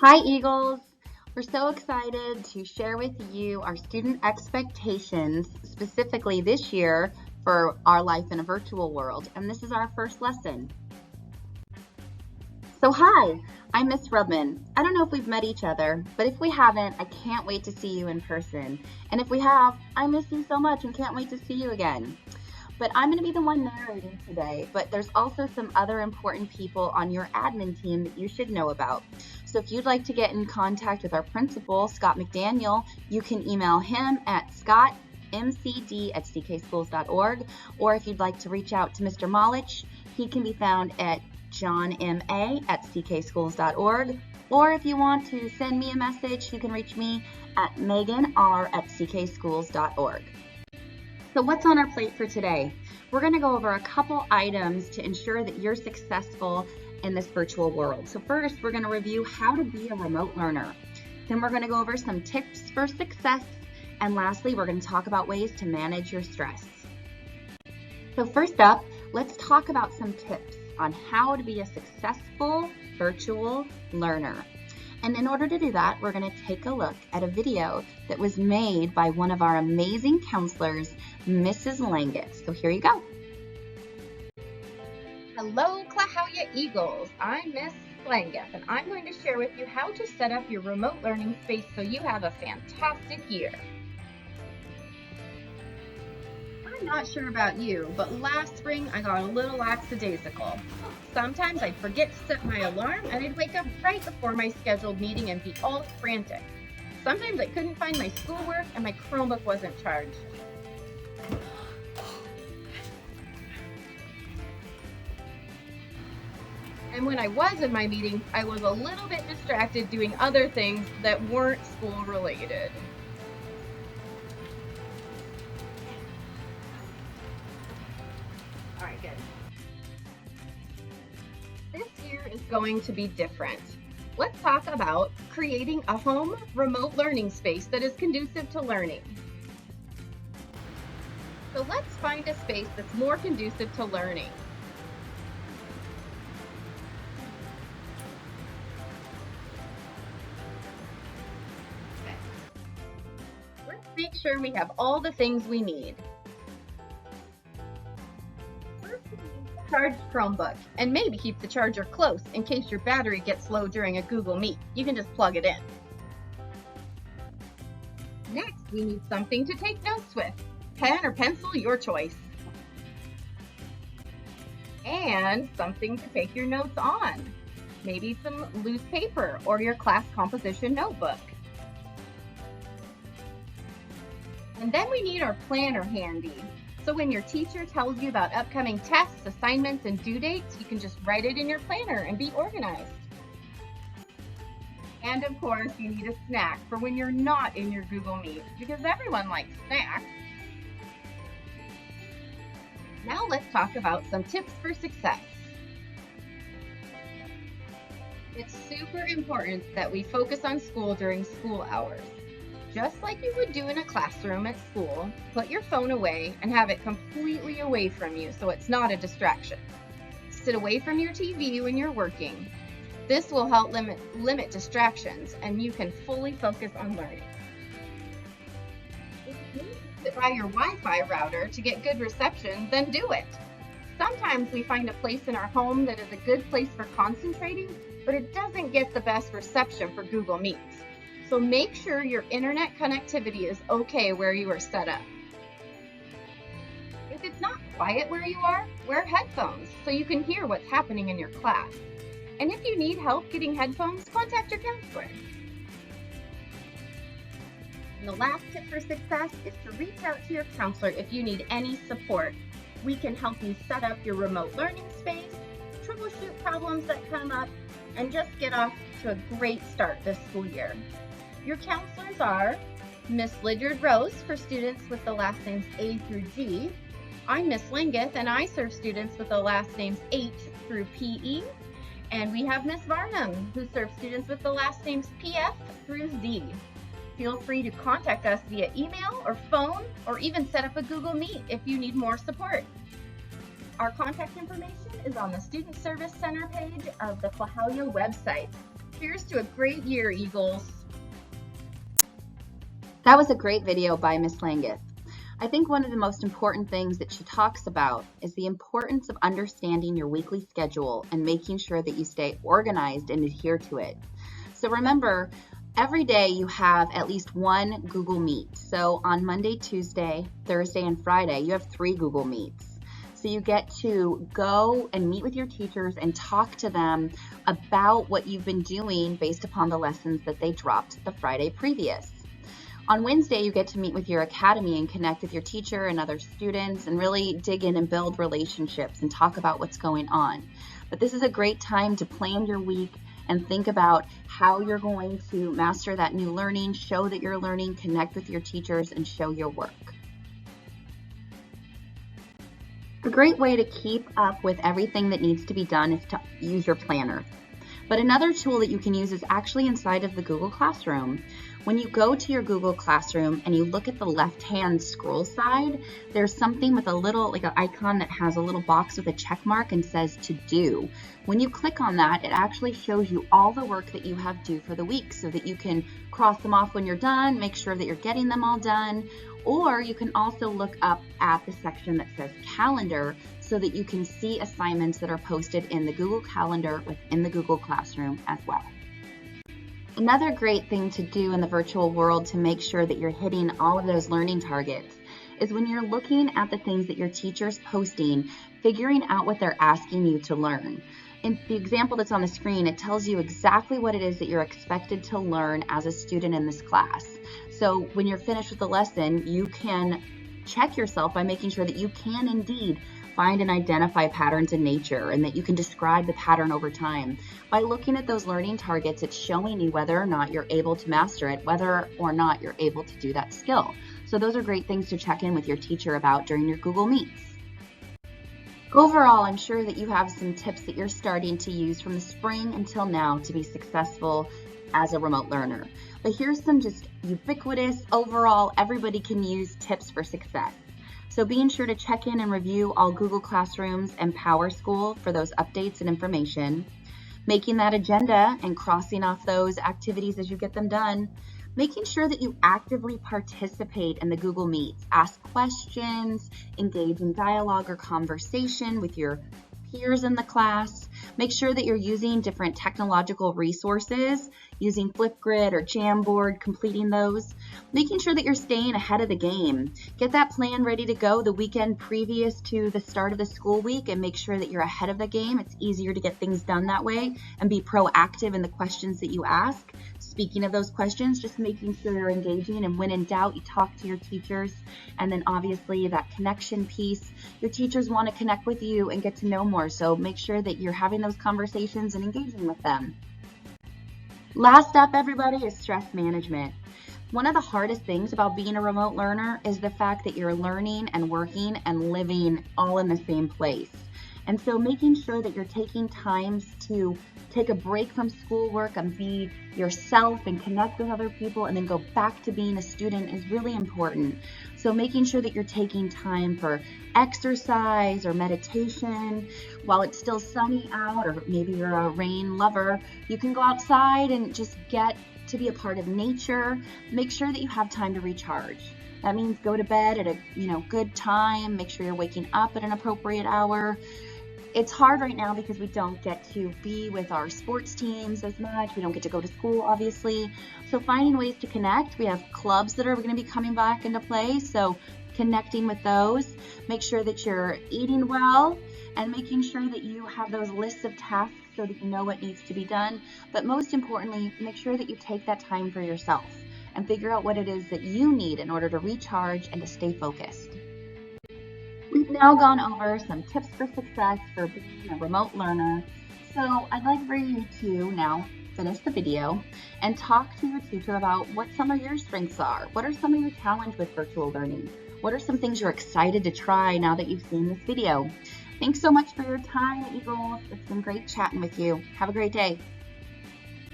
Hi, Eagles! We're so excited to share with you our student expectations, specifically this year for our life in a virtual world, and this is our first lesson. So hi, I'm Miss Rubman. I don't know if we've met each other, but if we haven't, I can't wait to see you in person. And if we have, I miss you so much and can't wait to see you again. But I'm going to be the one narrating today, but there's also some other important people on your admin team that you should know about. So if you'd like to get in contact with our principal, Scott McDaniel, you can email him at scottmcd@ckschools.org, or if you'd like to reach out to Mr. Molich, he can be found at johnma@ckschools.org, or if you want to send me a message, you can reach me at meganr@ckschools.org. So what's on our plate for today? We're going to go over a couple items to ensure that you're successful in this virtual world. So first, we're going to review how to be a remote learner. Then we're going to go over some tips for success. And lastly, we're going to talk about ways to manage your stress. So first up, let's talk about some tips on how to be a successful virtual learner. And in order to do that, we're going to take a look at a video that was made by one of our amazing counselors, Mrs. Langis. So here you go. Hello, Klahowya Eagles. I'm Miss Langis, and I'm going to share with you how to set up your remote learning space so you have a fantastic year. I'm not sure about you, but last spring I got a little lackadaisical. Sometimes I'd forget to set my alarm and I'd wake up right before my scheduled meeting and be all frantic. Sometimes I couldn't find my schoolwork and my Chromebook wasn't charged. And when I was in my meeting, I was a little bit distracted doing other things that weren't school related. All right, good. This year is going to be different. Let's talk about creating a home remote learning space that is conducive to learning. So let's find a space that's more conducive to learning. Let's make sure we have all the things we need. First, we need a charged Chromebook, and maybe keep the charger close in case your battery gets low during a Google Meet. You can just plug it in. Next, we need something to take notes with. Pen or pencil, your choice. And something to take your notes on. Maybe some loose paper or your class composition notebook. And then we need our planner handy. So when your teacher tells you about upcoming tests, assignments, and due dates, you can just write it in your planner and be organized. And of course, you need a snack for when you're not in your Google Meet, because everyone likes snacks. Now let's talk about some tips for success. It's super important that we focus on school during school hours. Just like you would do in a classroom at school, put your phone away and have it completely away from you so it's not a distraction. Sit away from your TV when you're working. This will help limit distractions and you can fully focus on learning. If you need to sit by your Wi-Fi router to get good reception, then do it. Sometimes we find a place in our home that is a good place for concentrating, but it doesn't get the best reception for Google Meets. So make sure your internet connectivity is okay where you are set up. If it's not quiet where you are, wear headphones so you can hear what's happening in your class. And if you need help getting headphones, contact your counselor. And the last tip for success is to reach out to your counselor if you need any support. We can help you set up your remote learning space, troubleshoot problems that come up, and just get off to a great start this school year. Your counselors are Miss Lydiard Rose for students with the last names A through G. I'm Miss Langith and I serve students with the last names H through PE. And we have Miss Varnum who serves students with the last names PF through Z. Feel free to contact us via email or phone or even set up a Google Meet if you need more support. Our contact information is on the Student Service Center page of the Klahowya website. Here's to a great year, Eagles. That was a great video by Miss Langeth. I think one of the most important things that she talks about is the importance of understanding your weekly schedule and making sure that you stay organized and adhere to it. So remember, every day you have at least one Google Meet. So on Monday, Tuesday, Thursday, and Friday, you have 3 Google Meets. So you get to go and meet with your teachers and talk to them about what you've been doing based upon the lessons that they dropped the Friday previous. On Wednesday, you get to meet with your academy and connect with your teacher and other students and really dig in and build relationships and talk about what's going on. But this is a great time to plan your week and think about how you're going to master that new learning, show that you're learning, connect with your teachers, and show your work. A great way to keep up with everything that needs to be done is to use your planner. But another tool that you can use is actually inside of the Google Classroom. When you go to your Google Classroom and you look at the left-hand scroll side, there's something with a little, like an icon that has a little box with a check mark and says to do. When you click on that, it actually shows you all the work that you have due for the week so that you can cross them off when you're done, make sure that you're getting them all done, or you can also look up at the section that says calendar so that you can see assignments that are posted in the Google Calendar within the Google Classroom as well. Another great thing to do in the virtual world to make sure that you're hitting all of those learning targets is when you're looking at the things that your teacher's posting, figuring out what they're asking you to learn. In the example that's on the screen, it tells you exactly what it is that you're expected to learn as a student in this class. So when you're finished with the lesson, you can check yourself by making sure that you can indeed find and identify patterns in nature and that you can describe the pattern over time. By looking at those learning targets, it's showing you whether or not you're able to master it, whether or not you're able to do that skill. So those are great things to check in with your teacher about during your Google Meets. Overall, I'm sure that you have some tips that you're starting to use from the spring until now to be successful as a remote learner. But here's some just ubiquitous, overall, everybody can use tips for success. So being sure to check in and review all Google Classrooms and PowerSchool for those updates and information, making that agenda and crossing off those activities as you get them done, making sure that you actively participate in the Google Meets, ask questions, engage in dialogue or conversation with your peers in the class, make sure that you're using different technological resources, using Flipgrid or Jamboard, completing those, making sure that you're staying ahead of the game. Get that plan ready to go the weekend previous to the start of the school week and make sure that you're ahead of the game. It's easier to get things done that way and be proactive in the questions that you ask. Speaking of those questions, just making sure you're engaging, and when in doubt, you talk to your teachers. And then obviously that connection piece, your teachers want to connect with you and get to know more. So make sure that you're having those conversations and engaging with them. Last up, everybody, is stress management. One of the hardest things about being a remote learner is the fact that you're learning and working and living all in the same place. And so making sure that you're taking times to take a break from schoolwork and be yourself and connect with other people and then go back to being a student is really important. So making sure that you're taking time for exercise or meditation while it's still sunny out, or maybe you're a rain lover, you can go outside and just get to be a part of nature. Make sure that you have time to recharge. That means go to bed at a good time, make sure you're waking up at an appropriate hour. It's hard right now because we don't get to be with our sports teams as much. We don't get to go to school, obviously. So finding ways to connect. We have clubs that are going to be coming back into play. So connecting with those. Make sure that you're eating well and making sure that you have those lists of tasks so that you know what needs to be done. But most importantly, make sure that you take that time for yourself and figure out what it is that you need in order to recharge and to stay focused. We've now gone over some tips for success for being a remote learner. So I'd like for you to now finish the video and talk to your teacher about what some of your strengths are. What are some of your challenges with virtual learning? What are some things you're excited to try now that you've seen this video? Thanks so much for your time, Eagles. It's been great chatting with you. Have a great day.